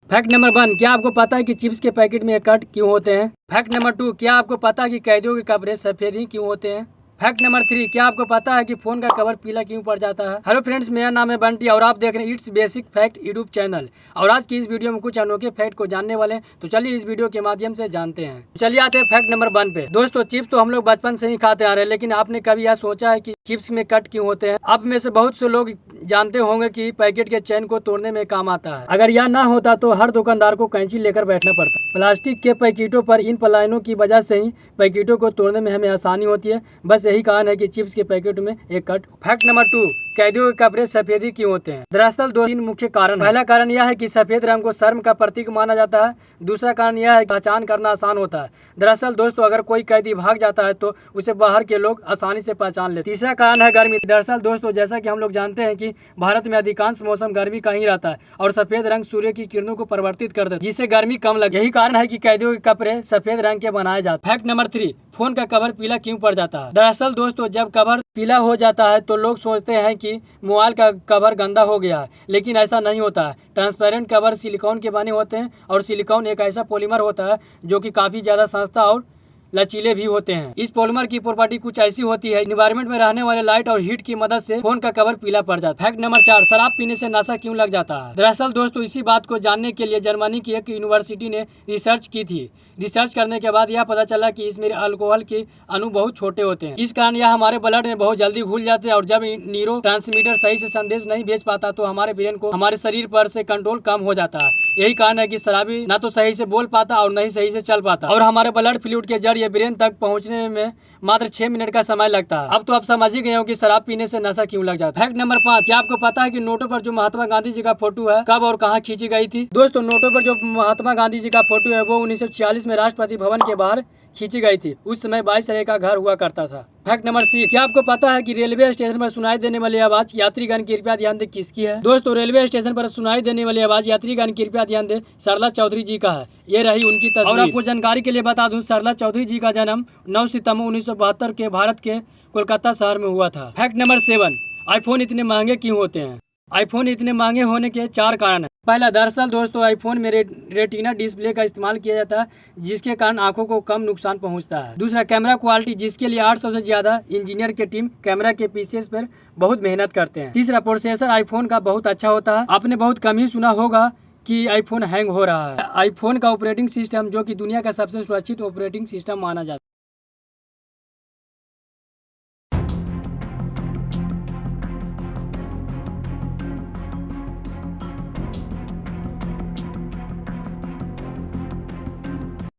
Fact number 1, क्या आपको पता है कि चिप्स के पैकेट में कट क्यों होते हैं? फैक्ट नंबर 2, क्या आपको पता है कि कैदियों के कपड़े सफेद ही क्यों होते हैं? फैक्ट नंबर 3, क्या आपको पता है कि फोन का कवर पीला क्यों पड़ जाता है? हेलो फ्रेंड्स, मेरा नाम है बंटी और आप देख रहे हैं it's basic fact YouTube channel. और आज की इस वीडियो में कुछ अनोखे फैक्ट को जानने वाले हैं, तो चलिए इस वीडियो के माध्यम से जानते हैं। चलिए आते हैं फैक्ट नंबर 1 पे। दोस्तों, चिप्स तो हम लोग बचपन से ही खाते आ रहे हैं, लेकिन आपने कभी यह सोचा है कि चिप्स में कट क्यों होते हैं? आप में से बहुत से लोग जानते होंगे कि पैकेट के चेन को तोड़ने में काम आता है। अगर यह ना होता तो हर दुकानदार को कैंची लेकर बैठना पड़ता। प्लास्टिक के पैकेटों पर इन पलायनों की वजह से ही पैकेटों को तोड़ने में हमें आसानी होती है। बस यही कारण है कि चिप्स के पैकेट में एक कट। फैक्ट नंबर 2, कैदियों के कपड़े सफेदी क्यों होते हैं? दरअसल 2-3 मुख्य कारण। पहला कारण यह है कि सफेद रंग को शर्म का प्रतीक माना जाता है। दूसरा कारण यह है कि पहचान करना आसान होता है। दरअसल दोस्तों, अगर कोई कैदी भाग जाता है तो उसे बाहर के लोग आसानी से पहचान लेते। तीसरा कारण है गर्मी। दरअसल दोस्तों, जैसा कि हम लोग जानते हैं कि भारत में अधिकांश मौसम गर्मी का ही रहता है और सफेद रंग सूर्य की किरणों को परिवर्तित कर देता है, जिससे गर्मी कम लगे। यही कारण है कि कैदियों के कपड़े सफेद रंग के बनाए जाते हैं। फैक्ट नंबर 3, फोन का कवर पीला क्यों पड़ जाता है? दरअसल दोस्तों, जब कवर पीला हो जाता है तो लोग सोचते हैं कि मोबाइल का कवर गंदा हो गया है, लेकिन ऐसा नहीं होता है। ट्रांसपेरेंट कवर सिलिकॉन के बने होते हैं और सिलिकॉन एक ऐसा पॉलीमर होता है जो कि काफी ज्यादा सस्ता और लचीले भी होते हैं। इस पॉलीमर की प्रॉपर्टी कुछ ऐसी होती है, एनवायरनमेंट में रहने वाले लाइट और हीट की मदद से फोन का कवर पीला पड़ जाता है। फैक्ट नंबर 4, शराब पीने से नशा क्यों लग जाता है? दरअसल दोस्तों, इसी बात को जानने के लिए जर्मनी की एक यूनिवर्सिटी ने रिसर्च की थी। रिसर्च करने के बाद यह पता चला कि इसमें अल्कोहल के अणु बहुत छोटे होते हैं। इस कारण यह हमारे ब्लड में बहुत जल्दी घुल जाते हैं और जब न्यूरो ट्रांसमीटर सही से संदेश नहीं भेज पाता तो हमारे ब्रेन को हमारे शरीर पर से कंट्रोल कम हो जाता है। यही कारण है कि शराबी ना तो सही से बोल पाता और न ही सही से चल पाता और हमारे ब्लड फ्लूइड के जरिए ब्रेन तक पहुंचने में मात्र 6 मिनट का समय लगता है। अब तो आप समझ ही गए हो कि शराब पीने से नशा क्यों लग जाता है। फैक्ट नंबर 5, क्या आपको पता है कि नोटों पर जो महात्मा गांधी जी का फोटो है कब और कहां खींची गई थी? दोस्तों, नोटों पर जो महात्मा गांधी जी का फोटो है वो 1946 में राष्ट्रपति भवन के बाहर खींची गई थी। उस समय 22 का घर हुआ करता था। फैक्ट नंबर 6, क्या आपको पता है कि रेलवे स्टेशन पर सुनाई देने वाली आवाज यात्रीगण कृपया ध्यान दें किसकी है? दोस्तों, रेलवे स्टेशन पर सुनाई देने वाली आवाज यात्रीगण कृपया ध्यान दें सरला चौधरी जी का है। ये रही उनकी तस्वीर। और आपको जानकारी के लिए बता दूं, सरला चौधरी जी का जन्म 9 सितंबर 1972 के भारत के कोलकाता शहर में हुआ था। फैक्ट नंबर 7, आईफोन इतने महंगे क्यों होते हैं? आईफोन इतने महंगे होने के 4 कारण हैं। पहला, दरअसल दोस्तों, आईफोन में रेटिना डिस्प्ले का इस्तेमाल किया जाता है, जिसके कारण आंखों को कम नुकसान पहुंचता है। दूसरा, कैमरा क्वालिटी, जिसके लिए 800 से ज्यादा इंजीनियर की टीम कैमरा के पीसेस पर बहुत मेहनत करते हैं। तीसरा, प्रोसेसर आईफोन का बहुत अच्छा होता है। आपने बहुत कम ही सुना होगा कि आईफोन हैंग हो रहा है। आईफोन का ऑपरेटिंग सिस्टम, जो कि दुनिया का सबसे सुरक्षित ऑपरेटिंग सिस्टम माना जाता है।